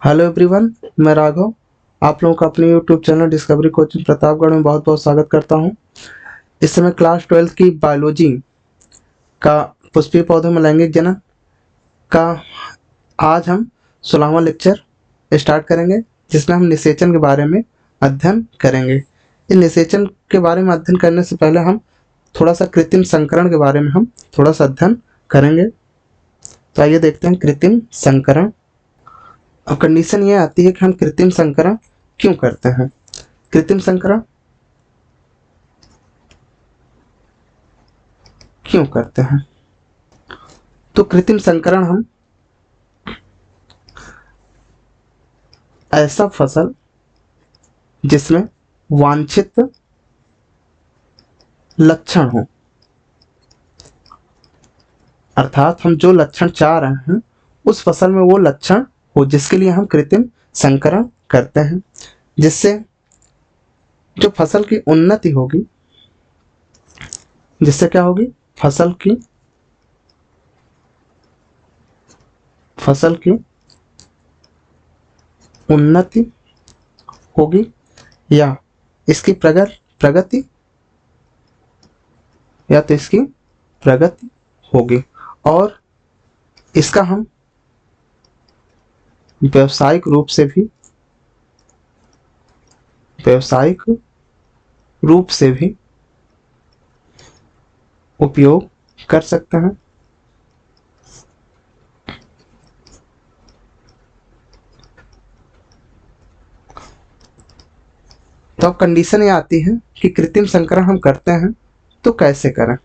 Hello everyone, मैं राघव। आप लोगों का अपने YouTube channel discovery coaching Pratapgarh में बहुत बहुत स्वागत करता हूं। इस समय क्लास 12 की बायोलॉजी का पुष्पीय पौधों में लैंगिक जनन का आज हम 16वां लेक्चर स्टार्ट करेंगे, जिसमें हम निषेचन के बारे में अध्ययन करेंगे। इस निषेचन के बारे में अध्ययन करने से पहले हम थोड़ा सा कृत्रिम संकरण के बारे में हम थोड़ा सा अध्ययन करेंगे। तो आइए देखते हैं कृत्रिम संकरण। अब कंडीशन ये आती है कि हम कृत्रिम संकरण क्यों करते हैं। कृत्रिम संकरण क्यों करते हैं? तो कृत्रिम संकरण हम ऐसा फसल जिसमें वांछित लक्षण हो, अर्थात हम जो लक्षण चाह रहे हैं उस फसल में वो लक्षण हो, जिसके लिए हम कृत्रिम संकरण करते हैं। जिससे जो फसल की उन्नति होगी, जिससे क्या होगी? फसल की उन्नति होगी या इसकी प्रगति या तो इसकी प्रगति होगी, और इसका हम व्यावसायिक रूप से भी उपयोग कर सकते हैं। तो अब कंडीशन ये आती है कि कृत्रिम संकरण हम करते हैं तो कैसे करें।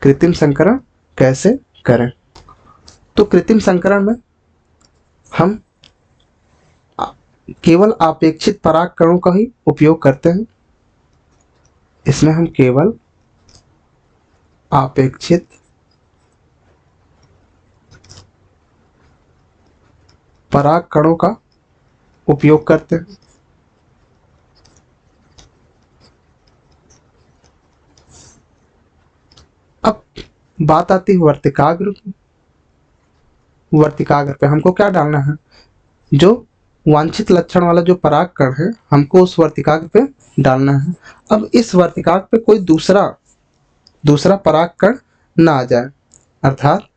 कृत्रिम संकरण कैसे करें? तो कृत्रिम संकरण में हम केवल अपेक्षित परागकणों का ही उपयोग करते हैं। इसमें हम केवल अपेक्षित परागकणों का उपयोग करते हैं। अब बात आती है वर्तिकाग्र की। वर्तिकाग्र पे हमको क्या डालना है? जो वांछित लक्षण वाला जो परागकण है, हमको उस वर्तिकाग्र पे डालना है। अब इस वर्तिकाग्र पे कोई दूसरा परागकण ना आ जाए, अर्थात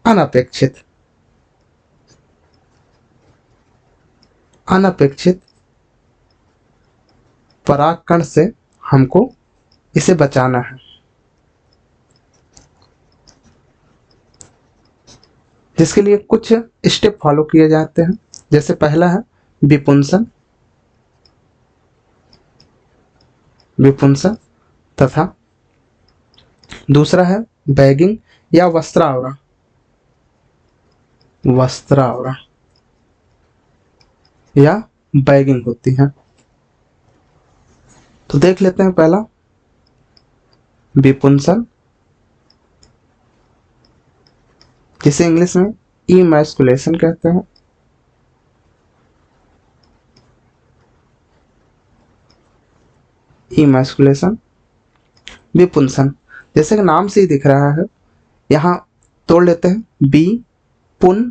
अनपेक्षित परागकण से हमको इसे बचाना है। जिसके लिए कुछ स्टेप फॉलो किए जाते हैं। जैसे पहला है विपुंसन तथा दूसरा है बैगिंग या वस्त्रावरण या बैगिंग होती है। तो देख लेते हैं पहला विपुंसन, जिसे इंग्लिश में इमैस्कुलेशन कहते हैं। इमैस्कुलेशन, विपुंसन, जैसे कि नाम से ही दिख रहा है, यहाँ तोड़ लेते हैं बी पुन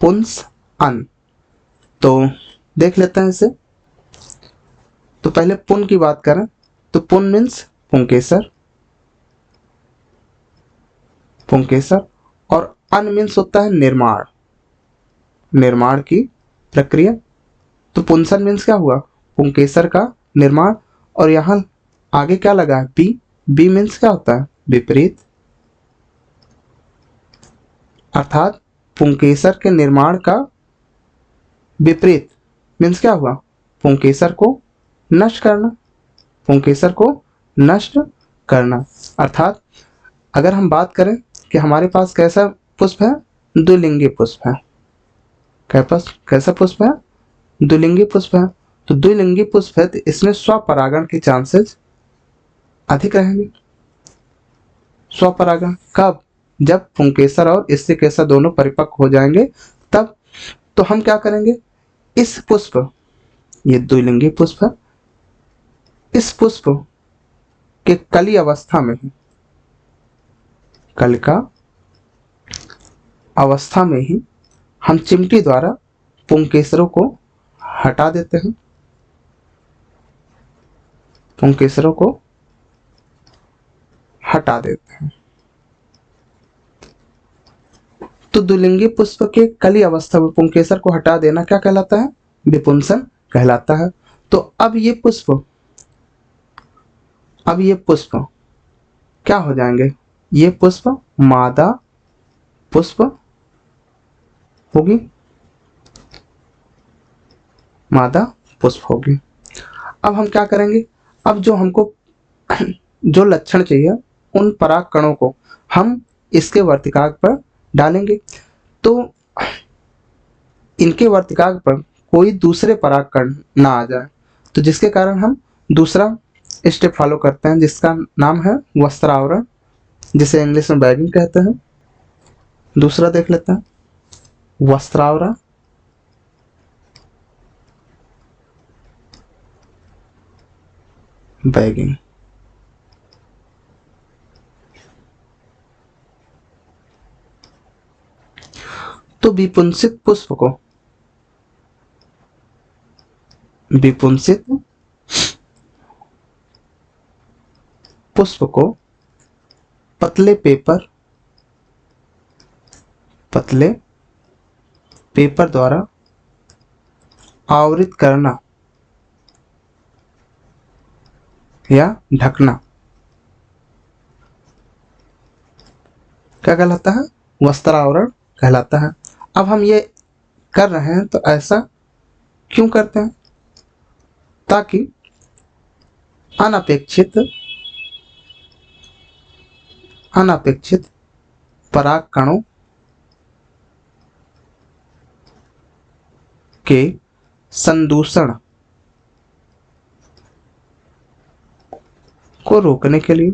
पुंस अन। तो देख लेते हैं इसे। तो पहले पुन की बात करें तो पुन मीन्स पुंकेसर, और अन मीन्स होता है निर्माण की प्रक्रिया। तो पुंसन मीन्स क्या हुआ? पुंकेसर का निर्माण। और यहाँ आगे क्या लगा है? बी मीन्स क्या होता है? विपरीत, अर्थात पुंकेसर के निर्माण का विपरीत मीन्स क्या हुआ? पुंकेसर को नष्ट करना। अर्थात अगर हम बात करें कि हमारे पास कैसा पुष्प है? द्विलिंगी पुष्प है। कैसा पुष्प है? द्विलिंगी पुष्प है। तो द्विलिंगी पुष्प है तो इसमें स्वपरागण के चांसेस अधिक रहेंगे। स्वपरागण कब? जब पुंकेसर और स्त्रीकेसर दोनों परिपक्व हो जाएंगे तब। तो हम क्या करेंगे? इस पुष्प, ये द्विलिंगी पुष्प है, इस पुष्प के कली अवस्था में ही, कलिका अवस्था में ही हम चिमटी द्वारा पुंकेसरों को हटा देते हैं, पुंकेसरों को हटा देते हैं। तो द्विलिंगी पुष्प के कली अवस्था में पुंकेसर को हटा देना क्या कहलाता है? विपुंसन कहलाता है। तो अब ये पुष्प क्या हो जाएंगे? ये पुष्प मादा पुष्प होगी, मादा पुष्प होगी। अब हम क्या करेंगे? अब जो हमको जो लक्षण चाहिए उन पराग कणों को हम इसके वर्तिकाग्र पर डालेंगे। तो इनके वर्तिकाग्र पर कोई दूसरे पराग कण ना आ जाए, तो जिसके कारण हम दूसरा स्टेप फॉलो करते हैं जिसका नाम है वस्त्रावरण, जिसे इंग्लिश में बैगिंग कहते हैं। दूसरा देख लेते हैं, वस्त्रावरण। बैगिंग। तो विपुंसित पुष्प को पतले पेपर द्वारा आवृत करना या ढकना क्या कहलाता है? वस्त्रावरण कहलाता है। अब हम ये कर रहे हैं तो ऐसा क्यों करते हैं? ताकि अनपेक्षित पराग कणों के संदूषण को रोकने के लिए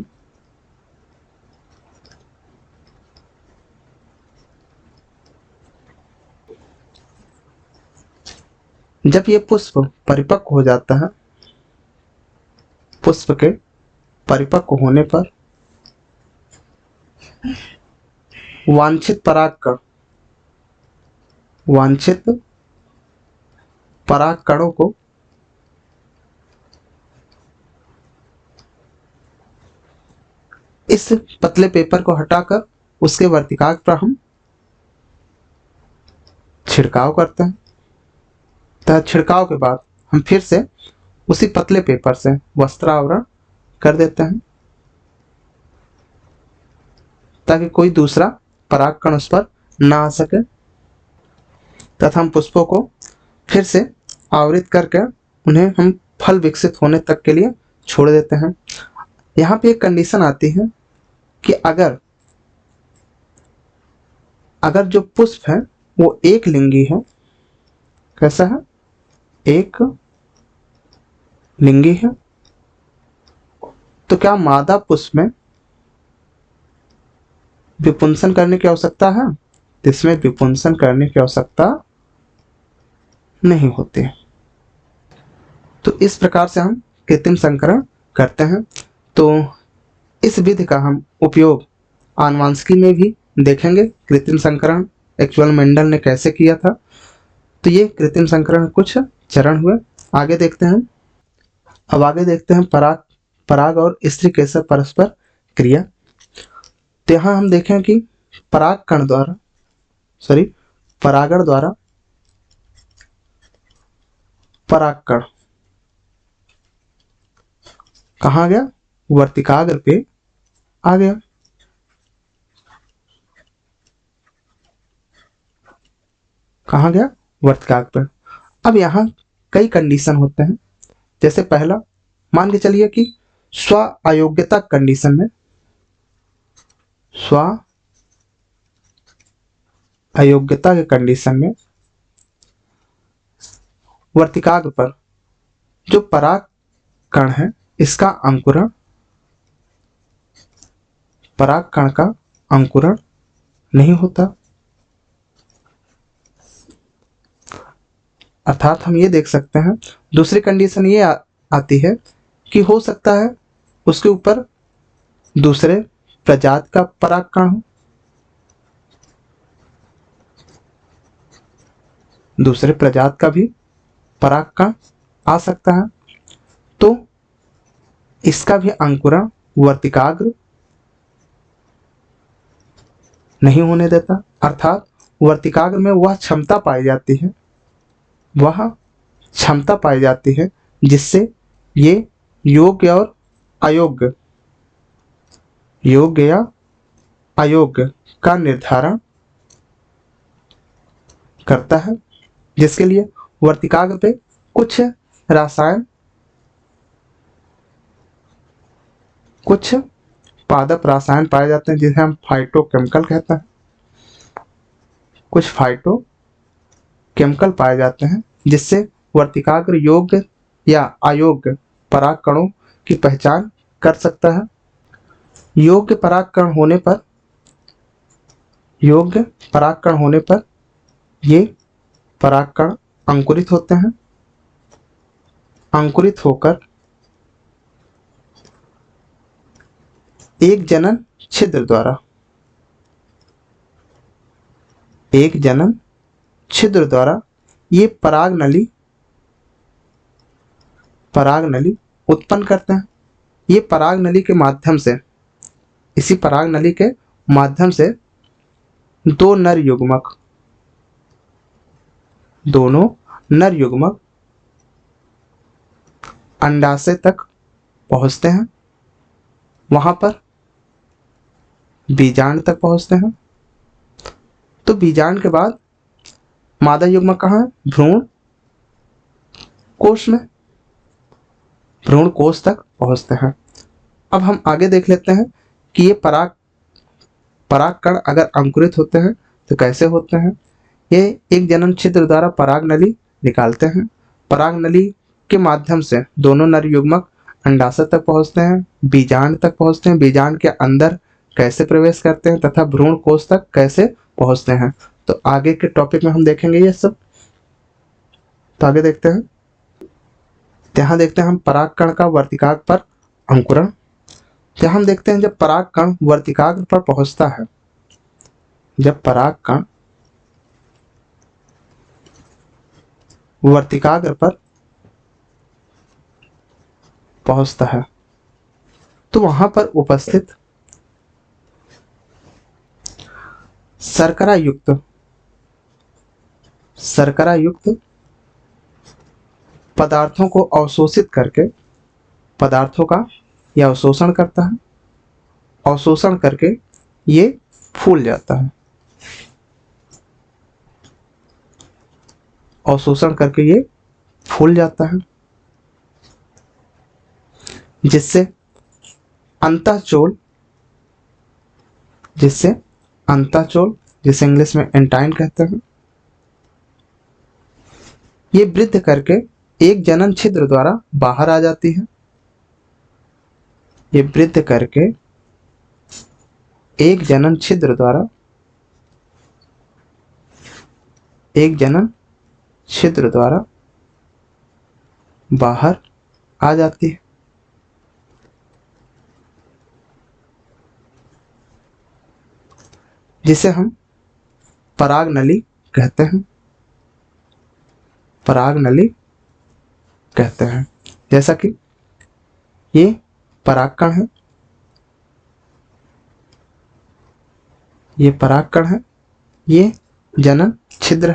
जब ये पुष्प परिपक्व हो जाता है, पुष्प के परिपक्व होने पर वांछित पराग कणों को इस पतले पेपर को हटाकर उसके वर्तिकाग्र पर हम छिड़काव करते हैं। तो छिड़काव के बाद हम फिर से उसी पतले पेपर से वस्त्रावरण कर देते हैं ताकि कोई दूसरा परागकण उस पर ना आ सके, तथा हम पुष्पों को फिर से आवृत करके उन्हें हम फल विकसित होने तक के लिए छोड़ देते हैं। यहाँ पे एक कंडीशन आती है कि अगर जो पुष्प है वो एक लिंगी है, कैसा है? एक लिंगी है, तो क्या मादा पुष्प में विपुंसन करने की आवश्यकता है? इसमें विपुंसन करने की आवश्यकता नहीं होती। तो इस प्रकार से हम कृत्रिम संकरण करते हैं। तो इस विधि का हम उपयोग आनुवांशिकी में भी देखेंगे। कृत्रिम संकरण एक्चुअल मेंडल ने कैसे किया था। तो ये कृत्रिम संकरण कुछ चरण हुए। आगे देखते हैं। अब आगे देखते हैं पराग और स्त्री केसर परस्पर क्रिया। तो यहाँ हम देखें कि परागण द्वारा परागकण कहाँ गया? वर्तिकाग्र पे आ गया। कहाँ गया? वर्तिकाग्र पे। अब यहाँ कई कंडीशन होते हैं। जैसे पहला, मान के चलिए कि स्व अयोग्यता कंडीशन में, स्व अयोग्यता के कंडीशन में वर्तिकाग्र पर जो पराग कण है इसका अंकुरण, पराग कण का अंकुरण नहीं होता। अर्थात हम ये देख सकते हैं। दूसरी कंडीशन ये आती है कि हो सकता है उसके ऊपर दूसरे प्रजाति का पराग कण हो, दूसरे प्रजाति का भी परागकण आ सकता है, तो इसका भी अंकुरण वर्तिकाग्र नहीं होने देता। अर्थात वर्तिकाग्र में वह क्षमता पाई जाती है जिससे ये योग्य और अयोग्य योग्य या अयोग्य का निर्धारण करता है, जिसके लिए वर्तिकाग्र पे कुछ पादप रसायन पाए जाते हैं जिन्हें हम फाइटोकेमिकल कहते हैं। कुछ फाइटोकेमिकल पाए जाते हैं जिससे वर्तिकाग्र योग्य या अयोग्य परागकणों की पहचान कर सकता है। योग्य परागकण होने पर ये परागकण अंकुरित होते हैं। अंकुरित होकर एक जनन छिद्र द्वारा ये परागनली उत्पन्न करते हैं। ये परागनली के माध्यम से दोनों नर युग्मक अंडाशय तक पहुंचते हैं, वहां पर बीजांड तक पहुंचते हैं। तो बीजांड के बाद मादा युग्मक कहाँ है? भ्रूण कोश तक पहुंचते हैं। अब हम आगे देख लेते हैं कि ये परागकण अगर अंकुरित होते हैं तो कैसे होते हैं। ये एक जनन छिद्र द्वारा परागनली निकालते हैं। परागनली के माध्यम से दोनों नर युग्मक अंडाशय तक पहुंचते हैं, बीजांड तक पहुंचते हैं, बीजांड के अंदर कैसे प्रवेश करते हैं तथा भ्रूण कोश तक कैसे पहुंचते हैं। तो आगे के टॉपिक में हम देखेंगे ये सब। तो आगे देखते हैं। यहाँ देखते हैं हम परागकण का वर्तिकाग्र पर अंकुरण। यहाँ हम देखते हैं जब परागकण वर्तिकाग्र पर पहुंचता है, जब परागकण वर्तिकाग्र पर पहुंचता है तो वहां पर उपस्थित शर्करा युक्त पदार्थों को अवशोषित करके पदार्थों का यह अवशोषण करता है। अवशोषण करके ये फूल जाता है। अवशोषण करके ये फूल जाता है, जिससे अंतःचोल जिसे इंग्लिश में एंटाइन कहते हैं, ये वृद्धि करके एक जनन छिद्र द्वारा बाहर आ जाती है। ये वृद्धि करके एक जनन छिद्र द्वारा बाहर आ जाती है। जिसे हम परागनली कहते हैं। जैसा कि ये परागकण है, ये जनन छिद्र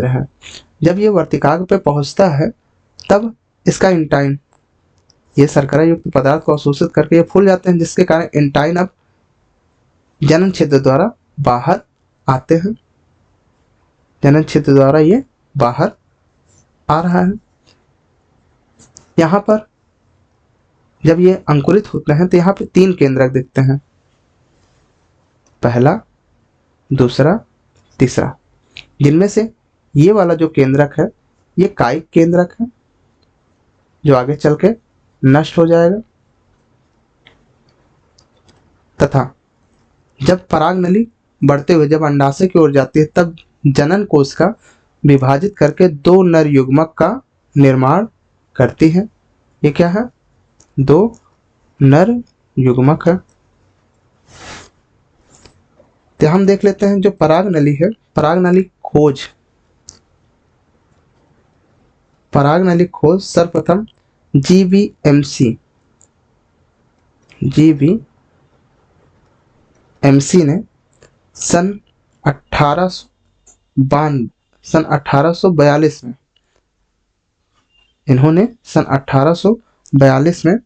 है। जब ये वर्तिकाग्र पे पहुंचता है तब इसका इंटाइन, ये शर्करा युक्त पदार्थ को अवशोषित करके ये फूल जाते हैं, जिसके कारण इंटाइन अब जनन छिद्र द्वारा बाहर आते हैं। जनन छिद्र द्वारा ये बाहर आ रहा है। यहाँ पर जब ये अंकुरित होते हैं तो यहाँ पे 3 केंद्रक दिखते हैं, पहला, दूसरा, तीसरा, जिनमें से ये वाला जो केंद्रक है ये कायिक केंद्रक है जो आगे चल के नष्ट हो जाएगा। तथा जब परागनली बढ़ते हुए जब अंडाशय की ओर जाती है तब जनन कोश का विभाजित करके 2 नर युग्मक का निर्माण करती है। ये क्या है? 2 नर युग्मक है। तो हम देख लेते हैं जो पराग नली है, पराग नली खोज, पराग नली खोज सर्वप्रथम जीवीएमसी ने सन 1842 में, इन्होंने सन 1842 में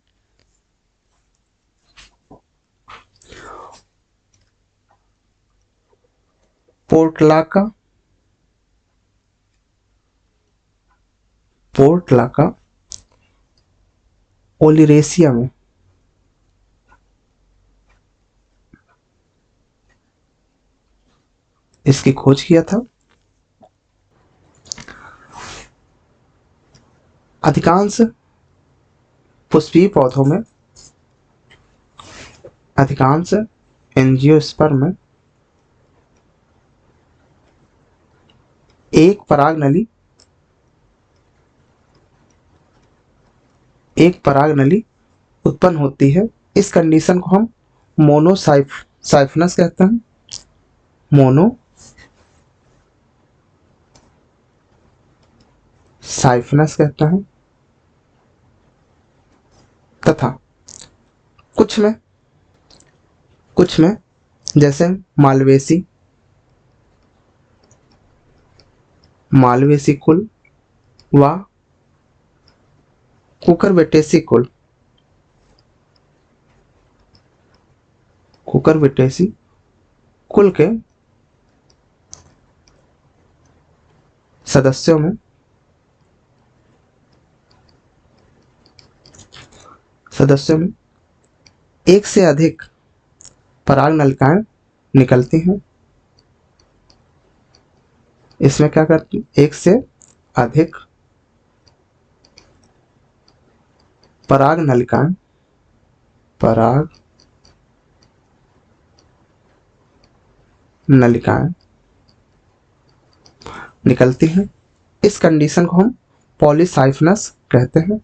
पोर्टलाका ओलिरेसिया में इसकी खोज किया था। अधिकांश पुष्पीय पौधों में, अधिकांश एंजियोस्पर्म में एक पराग नली उत्पन्न होती है। इस कंडीशन को हम मोनोसाइफनस कहते हैं, मोनोसाइफनस कहते हैं। तथा कुछ में जैसे मालवेसी कुल व कुकुरबिटेसी कुल के सदस्यों में एक से अधिक पराग नलिकाएं निकलती हैं। इसमें क्या करती हैं, एक से अधिक पराग नलिकाएं निकलती हैं। इस कंडीशन को हम पॉलीसाइफनस कहते हैं,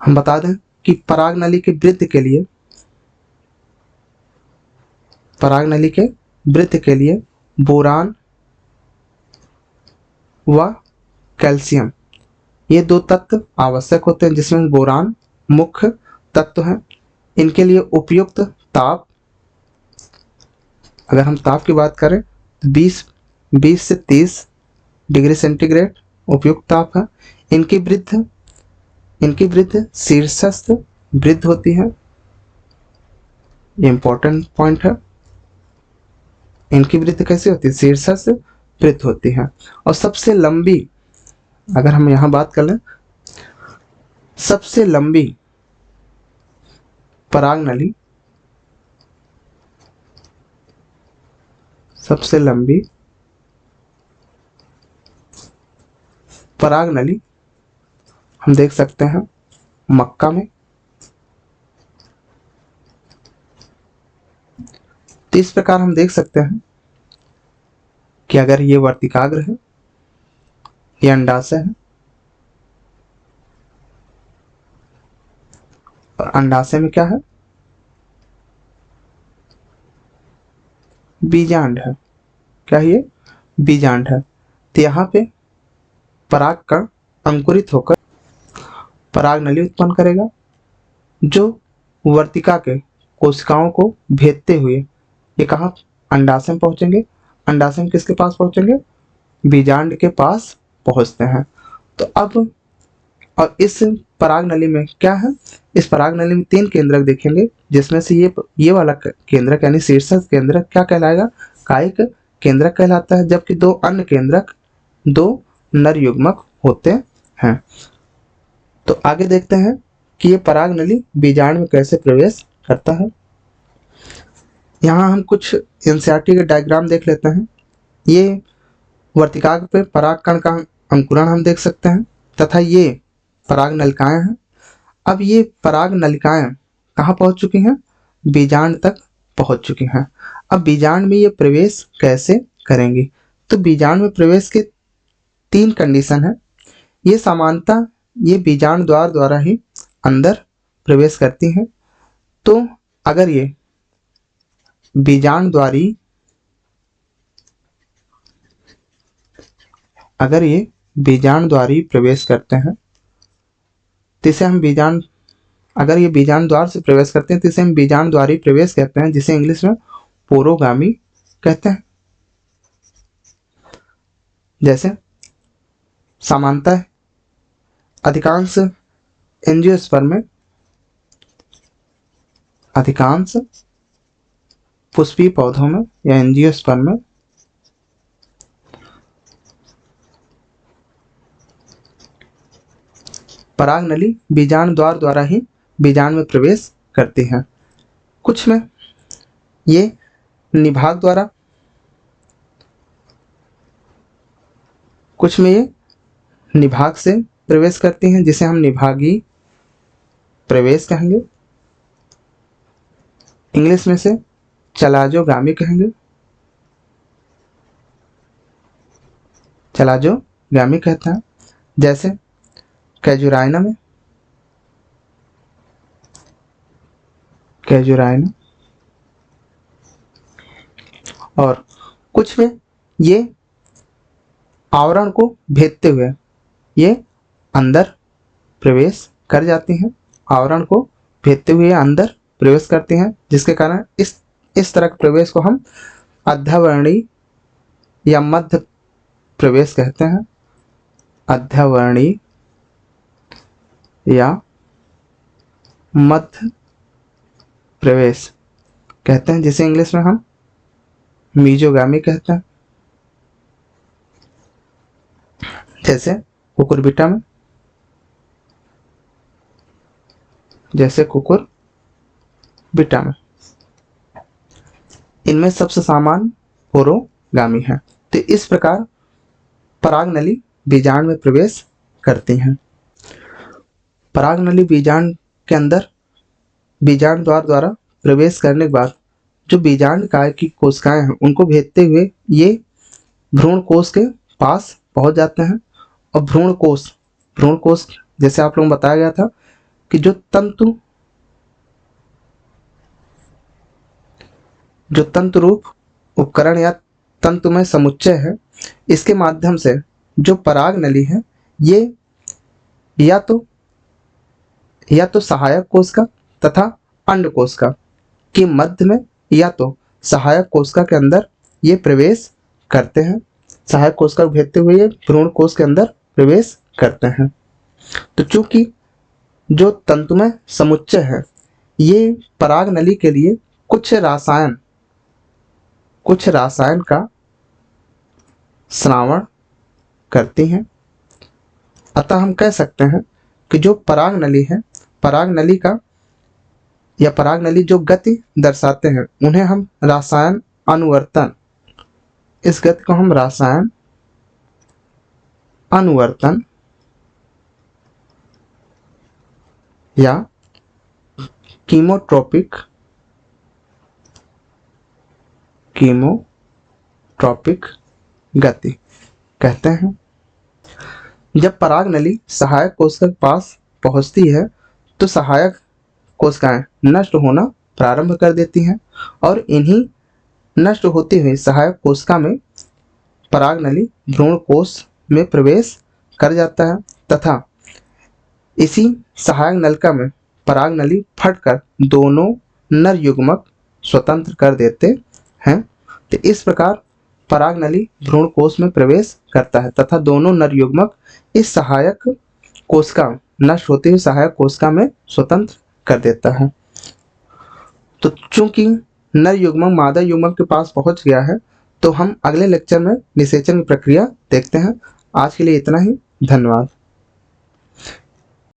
हम बता दें कि पराग नली के वृद्धि के लिए बोरान व कैल्शियम, ये दो तत्व आवश्यक होते हैं, जिसमें बोरान मुख्य तत्व है। इनके लिए उपयुक्त ताप, अगर हम ताप की बात करें तो 20 से 30 डिग्री सेंटीग्रेड उपयुक्त ताप है। इनकी वृद्धि शीर्षस्थ वृद्धि होती है, ये इंपॉर्टेंट पॉइंट है। इनकी वृद्धि कैसे होती है, शीर्षस्थ वृद्धि होती है। और सबसे लंबी, अगर हम यहां बात कर लें, सबसे लंबी पराग नली हम देख सकते हैं मक्का में। तो इस प्रकार हम देख सकते हैं कि अगर ये वर्तिकाग्र है, ये अंडाशय है, और अंडाशय में क्या है, बीजांड है। क्या ये बीजांड है। तो यहाँ पे पराग कण अंकुरित होकर पराग नली उत्पन्न करेगा, जो वर्तिका के कोशिकाओं को भेदते हुए ये कहाँ, अंडाशय में पहुंचेंगे। अंडाशय में किसके पास पहुंचेंगे, बीजांड के पास पहुंचते हैं। तो अब और इस पराग नली में क्या है, इस पराग नली में 3 केंद्रक देखेंगे, जिसमें से ये वाला केंद्रक यानी शीर्षस्थ केंद्रक क्या कहलाएगा, कायिक केंद्रक कहलाता है, जबकि 2 अन्य केंद्रक 2 नर युग्मक होते हैं। तो आगे देखते हैं कि ये पराग नली बीजांड में कैसे प्रवेश करता है। यहाँ हम कुछ एनसीईआरटी के डायग्राम देख लेते हैं। ये वर्तिकाग्र पे पराग कण का अंकुरण हम देख सकते हैं, तथा ये पराग नलिकाएं हैं। अब ये पराग नलिकाएं कहाँ पहुंच चुकी हैं, बीजांड तक पहुंच चुकी हैं। अब बीजांड में ये प्रवेश कैसे करेंगी, तो बीजांड में प्रवेश के 3 कंडीशन है। ये सामान्यतः ये बीजांड द्वार द्वारा ही अंदर प्रवेश करती हैं। तो अगर ये बीजांड द्वारी प्रवेश करते हैं तो इसे हम अगर ये बीजांड द्वार से प्रवेश करते हैं तो इसे हम बीजांड द्वारी प्रवेश कहते हैं, जिसे इंग्लिश में पुरोगामी कहते हैं। जैसे सामान्यतः अधिकांश पुष्पीय पौधों में या एंजियोस्पर्म में परागनली बीजांड द्वार द्वारा ही बीजांड में प्रवेश करती है। कुछ में ये निभाग द्वारा, कुछ में ये निभाग से प्रवेश करती हैं, जिसे हम निभागी प्रवेश कहेंगे। इंग्लिश में से चलाजोगामी कहेंगे, चलाजोगामी कहते हैं। जैसे कैजुराइना में और कुछ में ये आवरण को भेदते हुए ये अंदर प्रवेश कर जाती हैं, आवरण को भेदते हुए अंदर प्रवेश करती हैं, जिसके कारण इस तरह के प्रवेश को हम अध्यावरणीय या मध्य प्रवेश कहते हैं। अध्यावरणीय या मध्य प्रवेश कहते हैं, जिसे इंग्लिश में हम मीजोगामी कहते हैं। जैसे कुकुरबिटा में, इनमें सबसे सामान्य पुरोगामी है। तो इस प्रकार परागनली बीजांड में प्रवेश करती हैं। परागनली बीजांड के अंदर बीजांड द्वार द्वारा प्रवेश करने के बाद जो बीजांड काय की कोशिकाएं हैं उनको भेदते हुए ये भ्रूण कोश के पास पहुंच जाते हैं। और भ्रूण कोश जैसे आप लोगों को बताया गया था कि जो तंतु रूप उपकरण या तंतुमय समुच्चय है, इसके माध्यम से जो परागनली है ये या तो सहायक कोशिका तथा अंडकोशिका के मध्य में या तो सहायक कोशिका के अंदर ये प्रवेश करते हैं। सहायक कोशिका को भेदते हुए ये भ्रूण कोश के अंदर प्रवेश करते हैं। तो चूंकि जो तंतुमय समुच्चय है ये परागनली के लिए कुछ रासायन का स्रावण करती हैं, अतः हम कह सकते हैं कि जो परागनली है, परागनली जो गति दर्शाते हैं उन्हें हम रासायन अनुवर्तन, इस गति को हम रासायन अनुवर्तन या कीमोट्रोपिक गति कहते हैं। जब परागनली सहायक कोशिका के पास पहुंचती है तो सहायक कोशिकाएं नष्ट होना प्रारंभ कर देती हैं और इन्हीं नष्ट होती हुई सहायक कोशिका में परागनली भ्रूण कोश में प्रवेश कर जाता है तथा इसी सहायक नलिका में परागनली फटकर दोनों नर युग्मक स्वतंत्र कर देते हैं। तो इस प्रकार परागनली भ्रूण कोश में प्रवेश करता है तथा दोनों नर युग्मक इस सहायक कोशिका नष्ट होती हुई सहायक कोशिका में स्वतंत्र कर देता है। तो चूंकि नर युग्मक मादा युग्मक के पास पहुंच गया है तो हम अगले लेक्चर में निषेचन की प्रक्रिया देखते हैं। आज के लिए इतना ही, धन्यवाद।